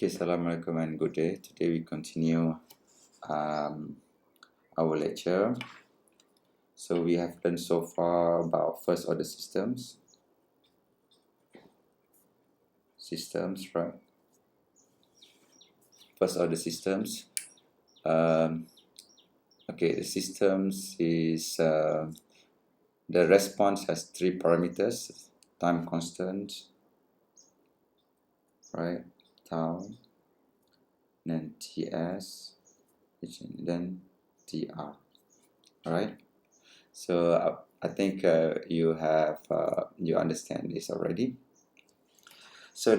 Okay, Assalamualaikum and good day. Today we continue our lecture. So we have learned so far about first order systems, right? First order systems. Okay, the systems is the response has three parameters: time constant, right? Tau, then Ts, then Tr. Alright. So I think you understand this already. So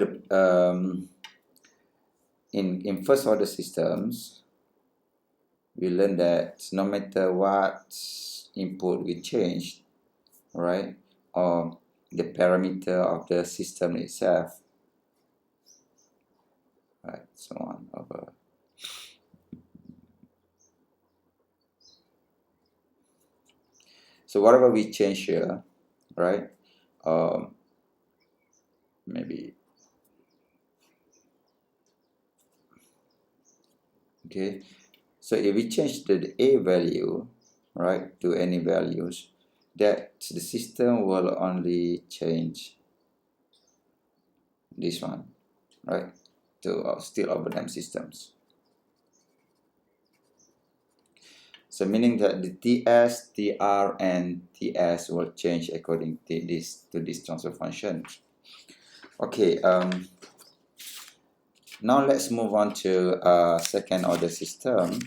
in first order systems, we learned that no matter what input we change, right, or the parameter of the system itself, right, so on over. So whatever we change here, right, maybe, okay, so if we change the A value, right, to any values, that the system will only change this one, right, to still over-damped systems. So meaning that the Ts, Tr, and Ts will change according to this transfer function. Okay, now let's move on to second order system.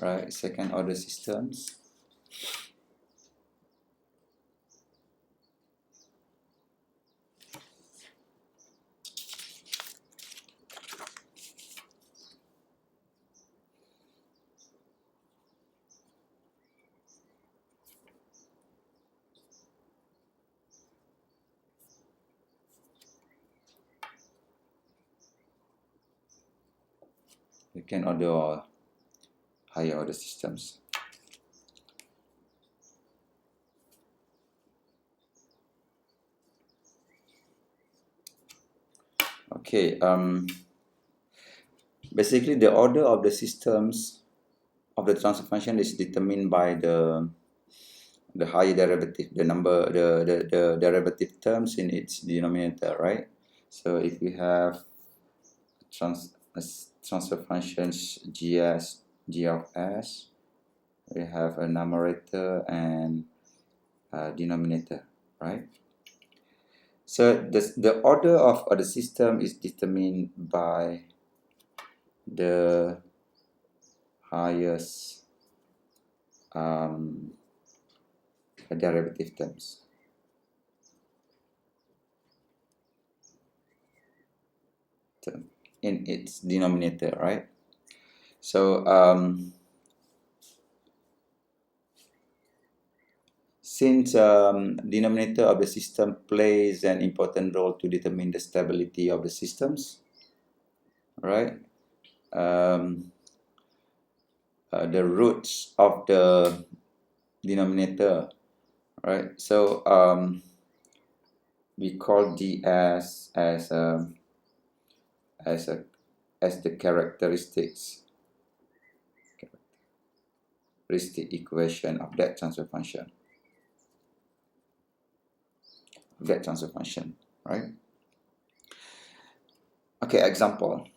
Right, second order systems. We can order higher order systems. Okay, basically the order of the systems of the transfer function is determined by the higher derivative, the derivative terms in its denominator, right? So if we have transfer functions g of s, we have a numerator and a denominator, right? So the order of the system is determined by the highest derivative terms. In its denominator, right? So since denominator of the system plays an important role to determine the stability of the systems, right? The roots of the denominator, right? So we call ds as the characteristic equation of that transfer function. Right? Okay, example.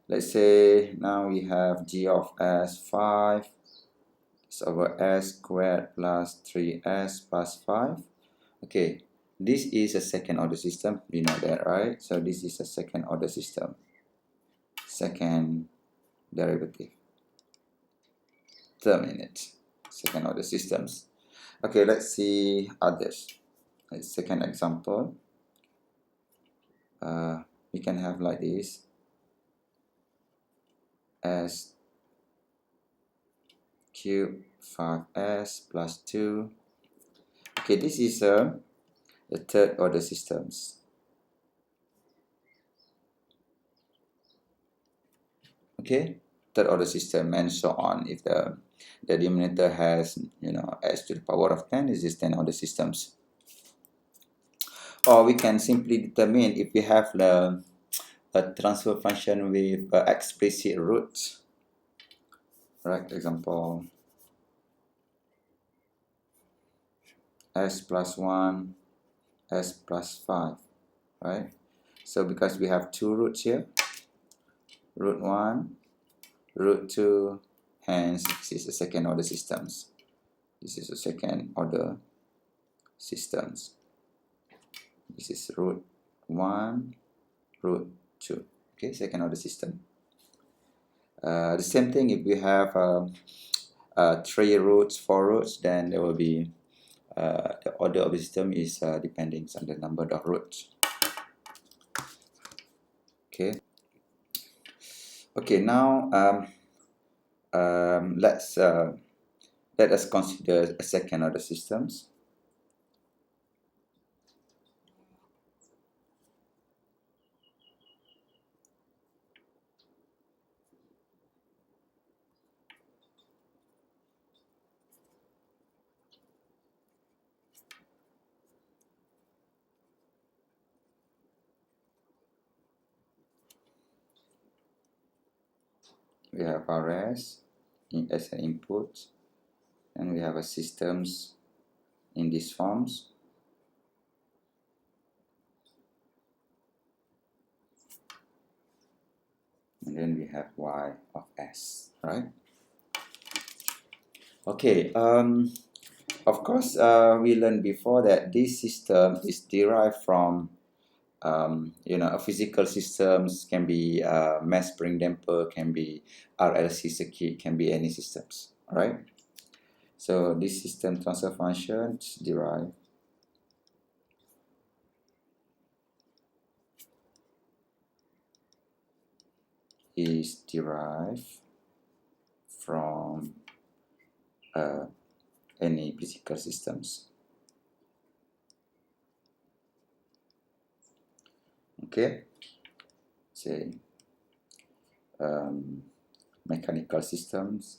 Let's say now we have g of s 5 over s squared plus 3s plus 5. Okay, this is a second order system. We know that, right? So this is a second order system. Second derivative term in it. Second order systems. Okay, let's see others. Second example. We can have like this. S cube 5s plus 2. Okay, this is the third order systems. Okay, third order system and so on. If the the denominator has, you know, s to the power of 10, this is 10 order systems. Or we can simply determine if we have a transfer function with explicit roots, right? Example, s plus 1, s plus 5, right? So because we have two roots here, root 1, root 2, hence this is a second order systems. This is a second order systems. This is root 1, root 2. Okay, second order system. The same thing if we have 3 roots, 4 roots, then there will be the order of the system is depending on the number of roots. Okay. Okay. Now let us consider a second order systems. We have RS as an input, and we have a systems in these forms. And then we have y of s, right? Okay, of course, we learned before that this system is derived from, you know, a physical systems can be mass spring damper, can be RLC circuit, can be any systems, right? So this system transfer function is derived from any physical systems. Okay, say mechanical systems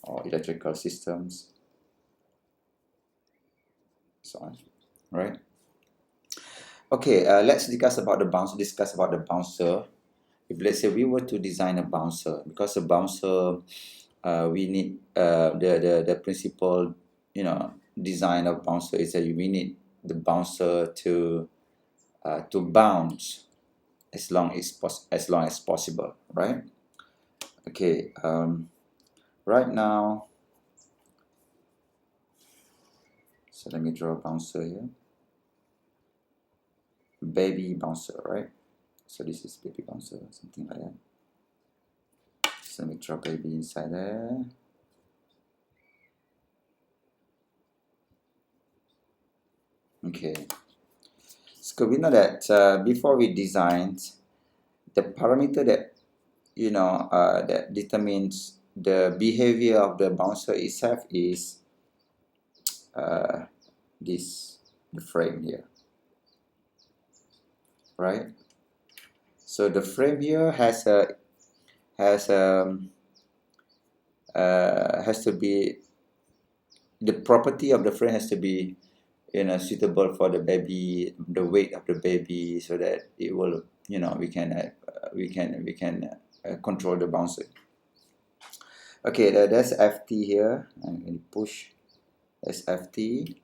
or electrical systems, so on, right? Okay, let's discuss about the bouncer. If let's say we were to design a bouncer, because a bouncer, we need the principal, you know, design of bouncer is that we need the bouncer to bounce as long as possible, right? Okay, right now, so let me draw a bouncer here. Baby bouncer, right? So this is baby bouncer, something like that. So let me draw baby inside there. Okay. So we know that before we designed, the parameter that, you know, that determines the behavior of the bouncer itself is the frame here, right? So the frame here has to be, the property of the frame has to be, you know, suitable for the baby, the weight of the baby, so that it will, you know, we can control the bouncer. Okay, that's FT here. I'm going to push. That's FT.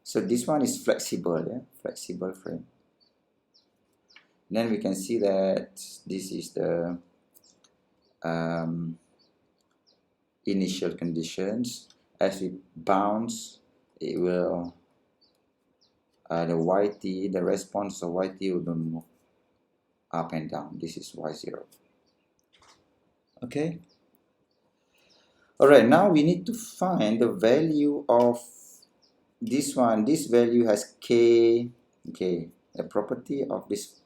So this one is flexible, yeah, flexible frame. Then we can see that this is the initial conditions. As we bounce, it will the YT, the response of YT will move up and down. This is Y0. Okay. All right. Now we need to find the value of this one. This value has K. Okay. The property of this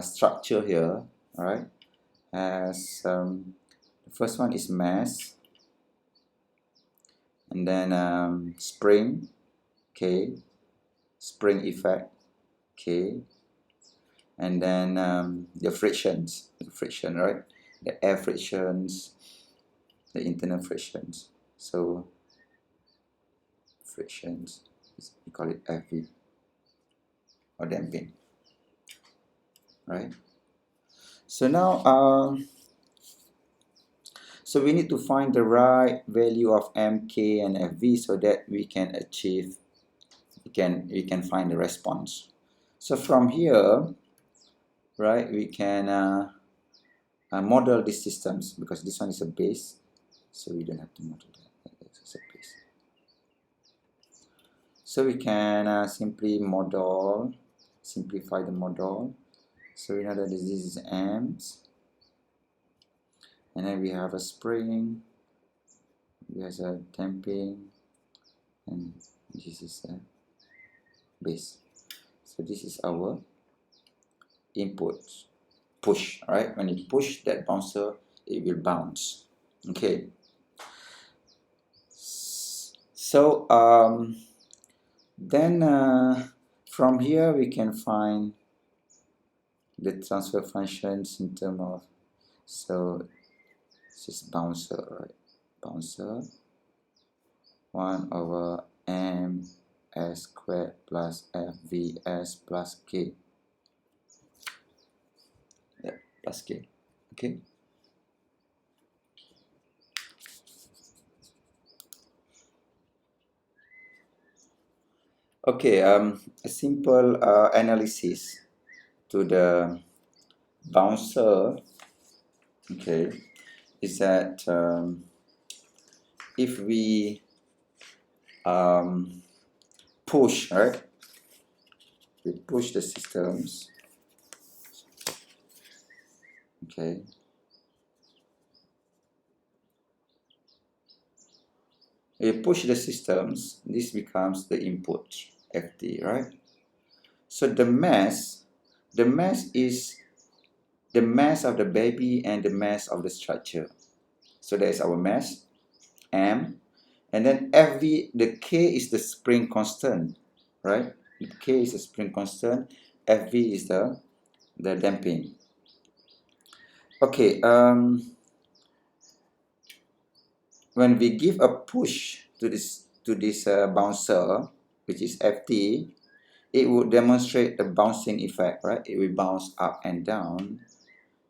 structure here. All right. As the first one is mass, and then spring, K, spring effect, K, and then the friction, right? the air frictions, the internal frictions. So frictions, we call it FV or damping, right? So now so we need to find the right value of mk and fv so that we can achieve, we can find the response. So from here, right, we can model these systems, because this one is a base, so we don't have to model that. It's a base. So we can simply model, simplify the model. So we know that this is amps, and then we have a spring, we have a damping, and this is a base. So this is our input push, right? When you push that bouncer, it will bounce. Okay. So then from here we can find the transfer functions in terms of, so this is bouncer, right? Bouncer 1 over m s squared plus fvs plus k. Yeah, plus k. Okay. Okay, a simple analysis to the bouncer, okay, is that if we push, right, we push the systems, okay, we push the systems, this becomes the input FT, right? So the mass is the mass of the baby and the mass of the structure. So that is our mass, m, and then FV, the K is the spring constant, right? K is the spring constant, FV is the damping. Okay, when we give a push to this bouncer, which is FT, it would demonstrate the bouncing effect, right? It will bounce up and down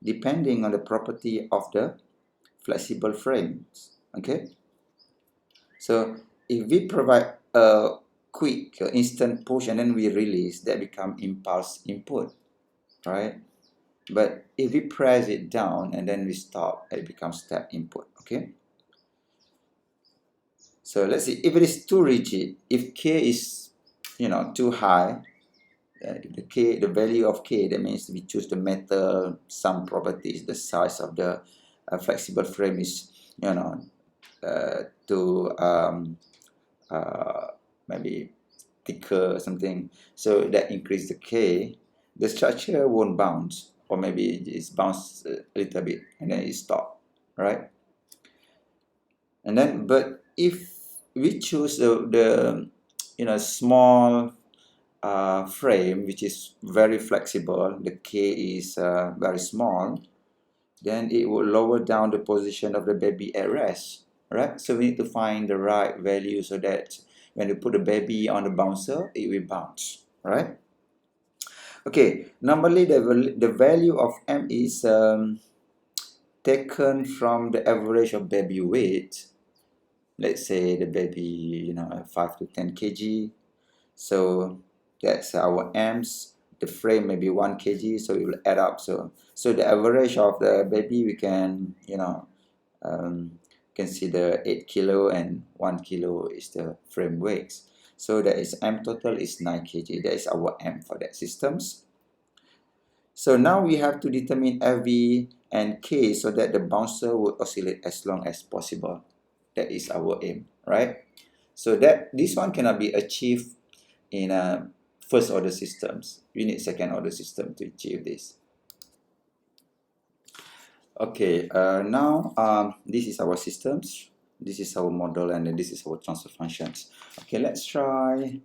depending on the property of the flexible frames. Okay, so if we provide a quick instant push and then we release, that become impulse input, right? But if we press it down and then we stop, it becomes step input. Okay, so let's see, if it is too rigid, if k is too high, the value of k, that means we choose the metal, some properties, the size of the flexible frame is to maybe thicker or something, so that increase the k, the structure won't bounce, or maybe it's bounce a little bit and then it stop, right? And then, but if we choose the small frame which is very flexible, the k is very small, then it will lower down the position of the baby at rest, right? So we need to find the right value so that when you put the baby on the bouncer, it will bounce, right? Okay, normally the value of m is taken from the average of baby weight. Let's say the baby 5 to 10 kg, so that's our m's. The frame may be 1 kg, so it will add up. So the average of the baby, we can consider 8 kilo, and 1 kilo is the frame weight. So that is m total is 9 kg. That is our m for that systems. So now we have to determine FV and K so that the bouncer will oscillate as long as possible. That is our aim, right? So that this one cannot be achieved in first order systems. We need second order system to achieve this. Okay, now this is our systems, this is our model, and then this is our transfer functions. Okay, let's try,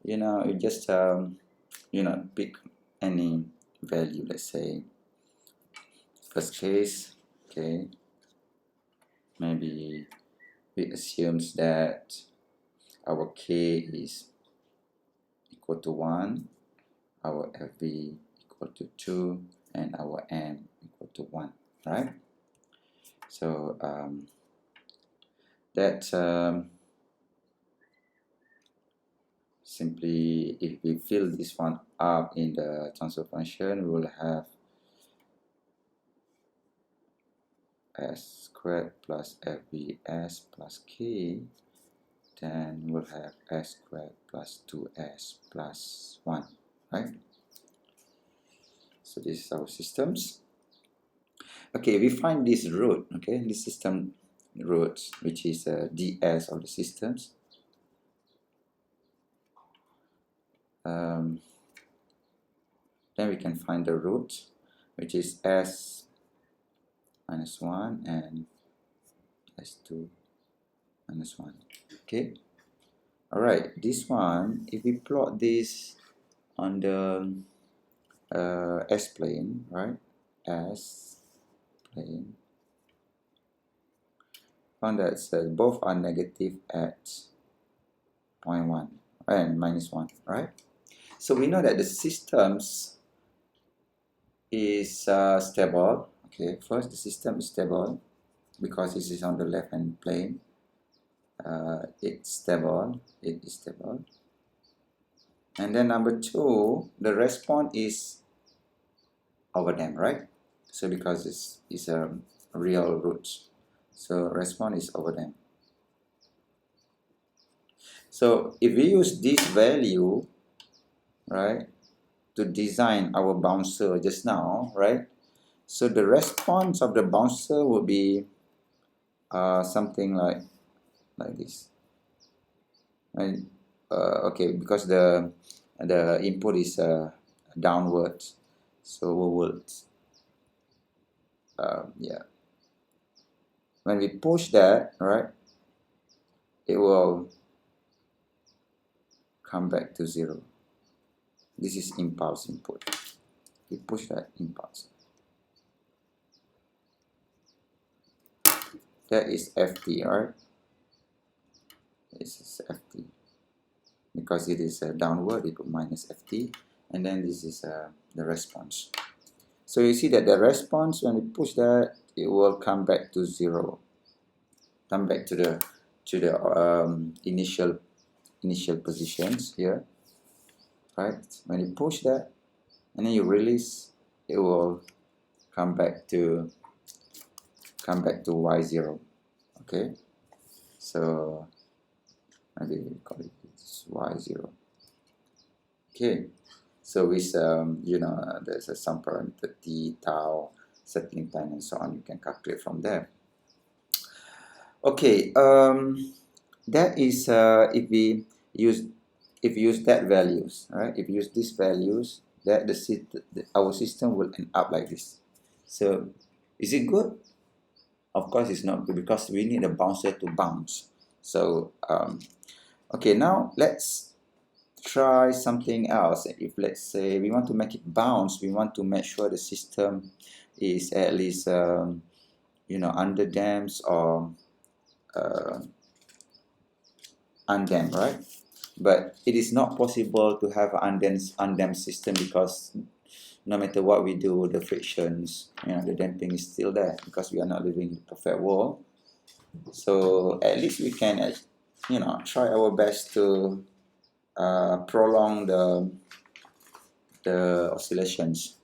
you just pick any value. Let's say first case, Okay, maybe we assumes that our K is equal to 1, our FV equal to 2, and our M equal to 1, right? So that simply, if we fill this one up in the transfer function, we will have s squared plus fbs plus k, then we'll have s squared plus 2s plus 1, right? So this is our systems. Okay, we find this root, okay, this system roots, which is ds of the systems. Then we can find the root, which is s minus 1 and s2 minus 1. Okay, all right, this one, if we plot this on the s-plane, right, s-plane, found that both are negative at 0.1 and minus 1, right? So we know that the systems is stable. Okay, first the system is stable because this is on the left hand plane. It's stable, it is stable. And then number 2, the response is over them, right? So because it's a real root, so response is over them. So if we use this value, right, to design our bouncer just now, right, so the response of the bouncer would be something like this, and okay, because the input is downwards, so we will yeah, when we push that, right, it will come back to 0. This is impulse input. We push that impulse. That is ft, right? This is ft. Because it is downward, we put minus ft, and then this is the response. So you see that the response, when we push that, it will come back to 0. Come back to the initial positions here, right? When you push that and then you release, it will come back to y0. Okay, so maybe we call it y0. Okay, so with you know, there's some parameter t, tau, settling time, and so on. You can calculate from there. Okay, that is if we use that values, right? If you use these values, that our system will end up like this. So is it good? Of course it's not good, because we need a bouncer to bounce. So okay, now let's try something else. If let's say we want to make it bounce, we want to make sure the system is at least you know, under damped or undamped, right? But it is not possible to have an undamped system, because no matter what we do, the frictions, you know, the damping is still there, because we are not living in a perfect world. So at least we can, you know, try our best to prolong the oscillations.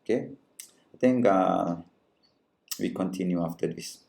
Okay, I think we continue after this.